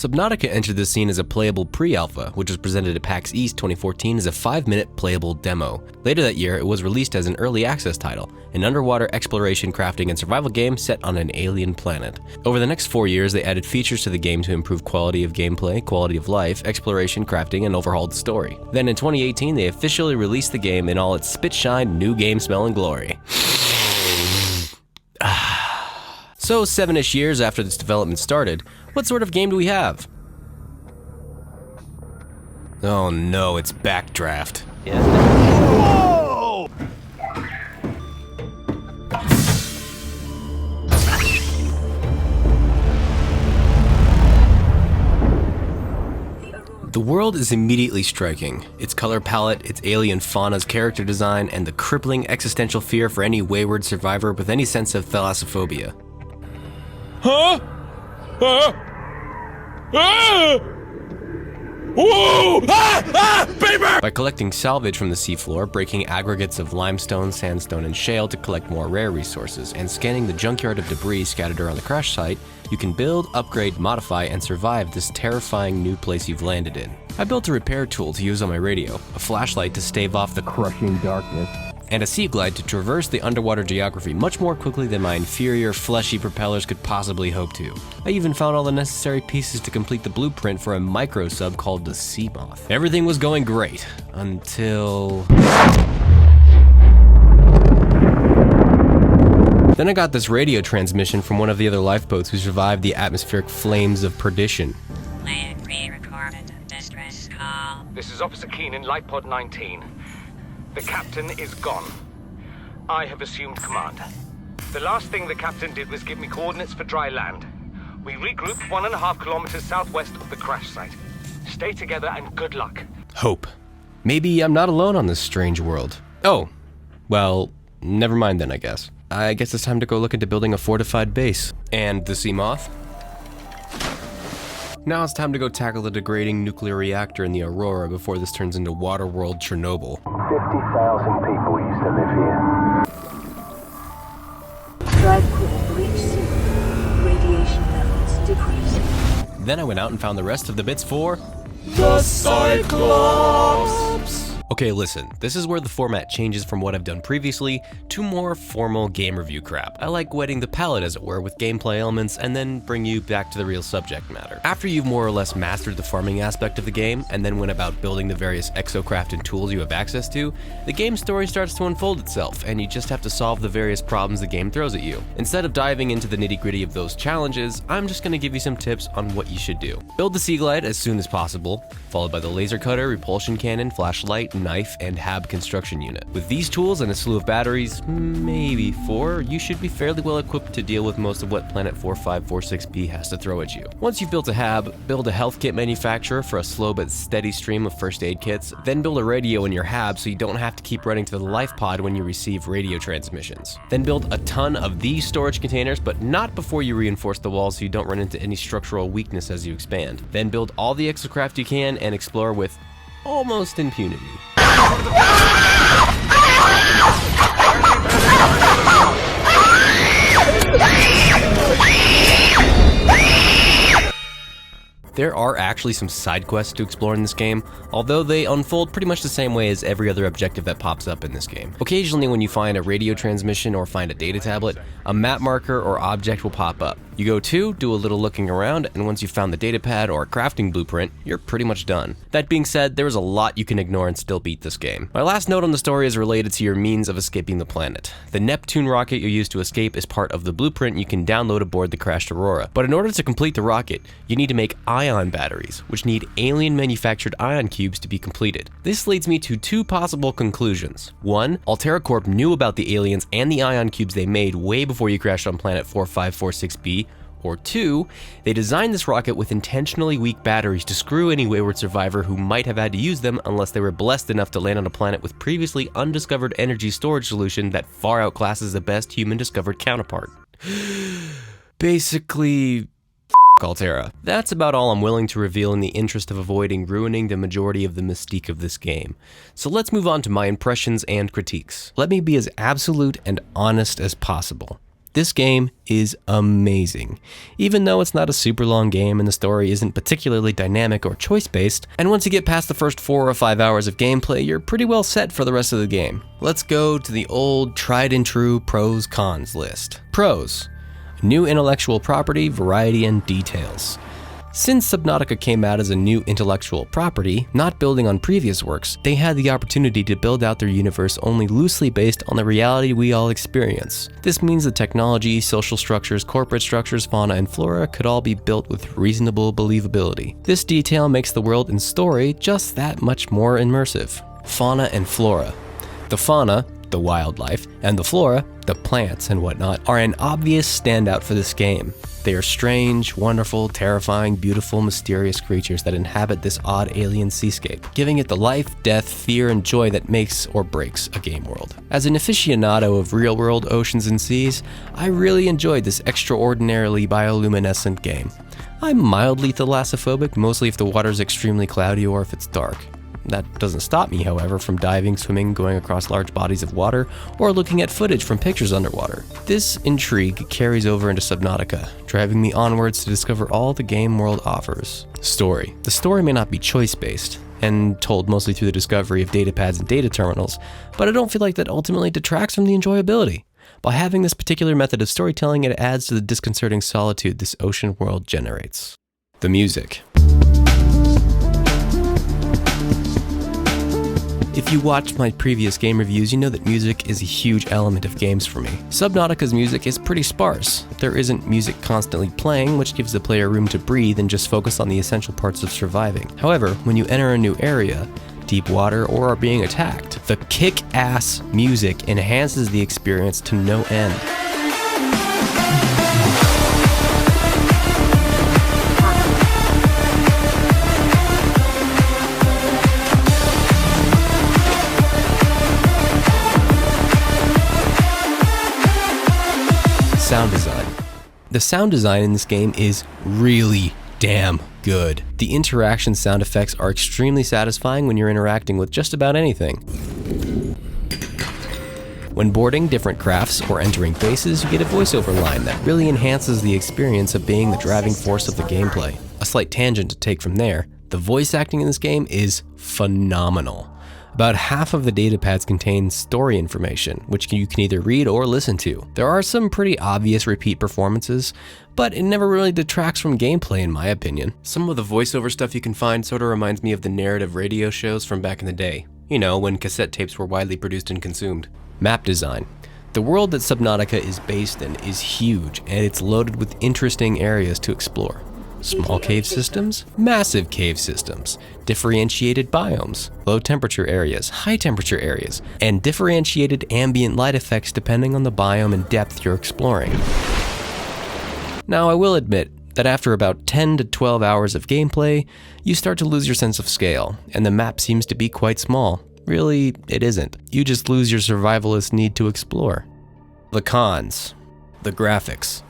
Subnautica entered the scene as a playable pre-alpha, which was presented at PAX East 2014 as a 5-minute playable demo. Later that year, it was released as an early access title, an underwater exploration, crafting, and survival game set on an alien planet. Over the next 4 years, they added features to the game to improve quality of gameplay, quality of life, exploration, crafting, and overhauled the story. Then in 2018, they officially released the game in all its spit-shine, new game smell and glory. So 7-ish years after this development started, what sort of game do we have? Oh no, it's Backdraft. Yes. Whoa! The world is immediately striking. Its color palette, its alien fauna's character design, and the crippling existential fear for any wayward survivor with any sense of thalassophobia. Huh? Ah! Whoa! Paper! By collecting salvage from the seafloor, breaking aggregates of limestone, sandstone, and shale to collect more rare resources, and scanning the junkyard of debris scattered around the crash site, you can build, upgrade, modify, and survive this terrifying new place you've landed in. I built a repair tool to use on my radio, a flashlight to stave off the crushing darkness, and a sea glide to traverse the underwater geography much more quickly than my inferior, fleshy propellers could possibly hope to. I even found all the necessary pieces to complete the blueprint for a micro sub called the Sea Moth. Everything was going great, until... Then I got this radio transmission from one of the other lifeboats who survived the atmospheric flames of perdition. Land pre-recorded distress call. This is Officer Keenan, Light Pod 19. The captain is gone. I have assumed command. The last thing the captain did was give me coordinates for dry land. We regrouped 1.5 kilometers southwest of the crash site. Stay together and good luck. Hope. Maybe I'm not alone on this strange world. Oh, well, never mind then, I guess. I guess it's time to go look into building a fortified base. And the Sea Moth? Now it's time to go tackle the degrading nuclear reactor in the Aurora before this turns into Waterworld Chernobyl. 50,000 people used to live here. Drive core breach zero. Radiation levels decreasing. Then I went out and found the rest of the bits for... The Cyclops! Okay, listen, this is where the format changes from what I've done previously to more formal game review crap. I like wetting the palate, as it were, with gameplay elements and then bring you back to the real subject matter. After you've more or less mastered the farming aspect of the game and then went about building the various exocraft and tools you have access to, the game story starts to unfold itself and you just have to solve the various problems the game throws at you. Instead of diving into the nitty-gritty of those challenges, I'm just going to give you some tips on what you should do. Build the Sea Glide as soon as possible, followed by the laser cutter, repulsion cannon, flashlight, knife, and hab construction unit. With these tools and a slew of batteries, maybe 4, you should be fairly well equipped to deal with most of what Planet 4546b has to throw at you. Once you've built a hab, build a health kit manufacturer for a slow but steady stream of first aid kits, then build a radio in your hab so you don't have to keep running to the life pod when you receive radio transmissions. Then build a ton of these storage containers, but not before you reinforce the walls so you don't run into any structural weakness as you expand. Then build all the exocraft you can and explore with almost impunity. There are actually some side quests to explore in this game, although they unfold pretty much the same way as every other objective that pops up in this game. Occasionally when you find a radio transmission or find a data tablet, a map marker or object will pop up. You go to, do a little looking around, and once you've found the data pad or a crafting blueprint, you're pretty much done. That being said, there is a lot you can ignore and still beat this game. My last note on the story is related to your means of escaping the planet. The Neptune rocket you use to escape is part of the blueprint you can download aboard the crashed Aurora. But in order to complete the rocket, you need to make ion batteries, which need alien manufactured ion cubes to be completed. This leads me to 2 possible conclusions. 1, Altera Corp knew about the aliens and the ion cubes they made way before you crashed on planet 4546b, or 2, they designed this rocket with intentionally weak batteries to screw any wayward survivor who might have had to use them unless they were blessed enough to land on a planet with previously undiscovered energy storage solution that far outclasses the best human discovered counterpart. Basically, Altera. That's about all I'm willing to reveal in the interest of avoiding ruining the majority of the mystique of this game. So let's move on to my impressions and critiques. Let me be as absolute and honest as possible. This game is amazing. Even though it's not a super long game and the story isn't particularly dynamic or choice-based, and once you get past the first 4 or 5 hours of gameplay, you're pretty well set for the rest of the game. Let's go to the old tried and true pros cons list. Pros: new intellectual property, variety, and details. Since Subnautica came out as a new intellectual property, not building on previous works, they had the opportunity to build out their universe only loosely based on the reality we all experience. This means the technology, social structures, corporate structures, fauna, and flora could all be built with reasonable believability. This detail makes the world and story just that much more immersive. Fauna and flora. The fauna, the wildlife, and the flora, the plants and whatnot, are an obvious standout for this game. They are strange, wonderful, terrifying, beautiful, mysterious creatures that inhabit this odd alien seascape, giving it the life, death, fear, and joy that makes or breaks a game world. As an aficionado of real-world oceans and seas, I really enjoyed this extraordinarily bioluminescent game. I'm mildly thalassophobic, mostly if the water's extremely cloudy or if it's dark. That doesn't stop me, however, from diving, swimming, going across large bodies of water, or looking at footage from pictures underwater. This intrigue carries over into Subnautica, driving me onwards to discover all the game world offers. Story. The story may not be choice-based, and told mostly through the discovery of datapads and data terminals, but I don't feel like that ultimately detracts from the enjoyability. By having this particular method of storytelling, it adds to the disconcerting solitude this ocean world generates. The music. If you watched my previous game reviews, you know that music is a huge element of games for me. Subnautica's music is pretty sparse. There isn't music constantly playing, which gives the player room to breathe and just focus on the essential parts of surviving. However, when you enter a new area, deep water, or are being attacked, the kick-ass music enhances the experience to no end. Sound design. The sound design in this game is really damn good. The interaction sound effects are extremely satisfying when you're interacting with just about anything. When boarding different crafts or entering bases, you get a voiceover line that really enhances the experience of being the driving force of the gameplay. A slight tangent to take from there, the voice acting in this game is phenomenal. About half of the datapads contain story information, which you can either read or listen to. There are some pretty obvious repeat performances, but it never really detracts from gameplay in my opinion. Some of the voiceover stuff you can find sort of reminds me of the narrative radio shows from back in the day. You know, when cassette tapes were widely produced and consumed. Map design. The world that Subnautica is based in is huge, and it's loaded with interesting areas to explore. Small cave systems, massive cave systems, differentiated biomes, low temperature areas, high temperature areas, and differentiated ambient light effects depending on the biome and depth you're exploring. Now, I will admit that after about 10 to 12 hours of gameplay, you start to lose your sense of scale, and the map seems to be quite small. Really, it isn't. You just lose your survivalist need to explore. The cons. The graphics.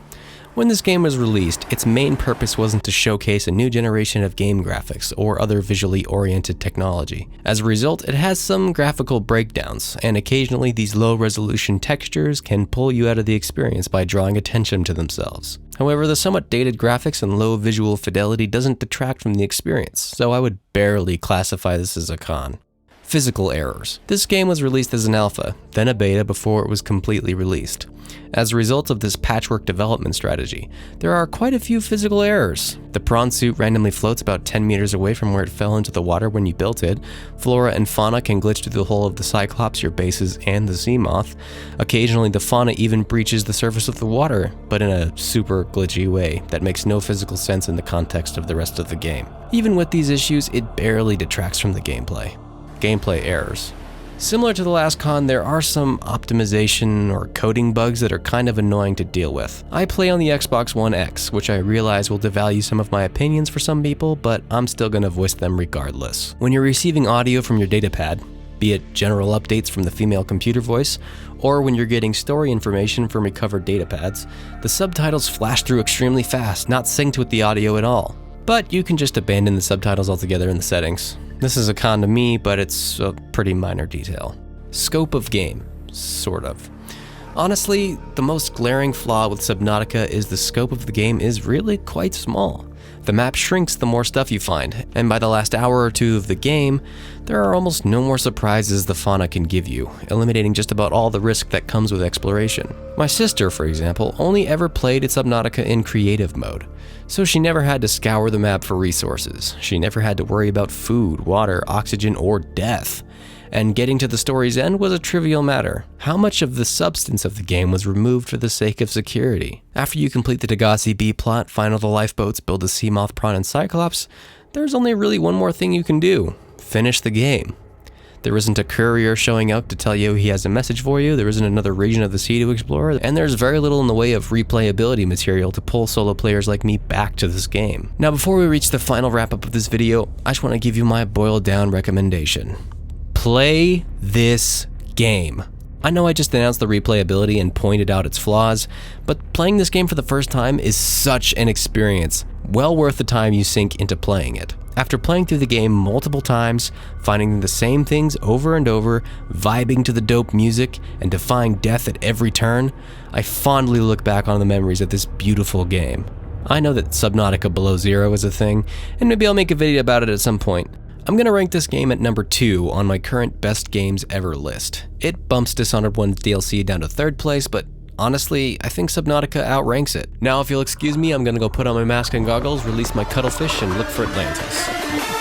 When this game was released, its main purpose wasn't to showcase a new generation of game graphics or other visually oriented technology. As a result, it has some graphical breakdowns, and occasionally these low-resolution textures can pull you out of the experience by drawing attention to themselves. However, the somewhat dated graphics and low visual fidelity doesn't detract from the experience, so I would barely classify this as a con. Physical errors. This game was released as an alpha, then a beta before it was completely released. As a result of this patchwork development strategy, there are quite a few physical errors. The prawn suit randomly floats about 10 meters away from where it fell into the water when you built it. Flora and fauna can glitch through the hull of the Cyclops, your bases, and the sea moth. Occasionally, the fauna even breaches the surface of the water, but in a super glitchy way that makes no physical sense in the context of the rest of the game. Even with these issues, it barely detracts from the gameplay. Gameplay errors. Similar to the last con, there are some optimization or coding bugs that are kind of annoying to deal with. I play on the Xbox One X, which I realize will devalue some of my opinions for some people, but I'm still gonna voice them regardless. When you're receiving audio from your datapad, be it general updates from the female computer voice, or when you're getting story information from recovered datapads, the subtitles flash through extremely fast, not synced with the audio at all. But you can just abandon the subtitles altogether in the settings. This is a con to me, but it's a pretty minor detail. Scope of game, sort of. Honestly, the most glaring flaw with Subnautica is the scope of the game is really quite small. The map shrinks the more stuff you find, and by the last hour or two of the game, there are almost no more surprises the fauna can give you, eliminating just about all the risk that comes with exploration. My sister, for example, only ever played Subnautica in creative mode, so she never had to scour the map for resources. She never had to worry about food, water, oxygen, or death. And getting to the story's end was a trivial matter. How much of the substance of the game was removed for the sake of security? After you complete the Degassi B-plot, find all the lifeboats, build a sea moth, prawn, and cyclops, there's only really one more thing you can do. Finish the game. There isn't a courier showing up to tell you he has a message for you, there isn't another region of the sea to explore, and there's very little in the way of replayability material to pull solo players like me back to this game. Now before we reach the final wrap-up of this video, I just want to give you my boiled down recommendation. Play this game. I know I just announced the replayability and pointed out its flaws, but playing this game for the first time is such an experience, well worth the time you sink into playing it. After playing through the game multiple times, finding the same things over and over, vibing to the dope music, and defying death at every turn, I fondly look back on the memories of this beautiful game. I know that Subnautica Below Zero is a thing, and maybe I'll make a video about it at some point. I'm gonna rank this game at number 2 on my current best games ever list. It bumps Dishonored 1's DLC down to 3rd place, but honestly, I think Subnautica outranks it. Now if you'll excuse me, I'm gonna go put on my mask and goggles, release my cuttlefish, and look for Atlantis.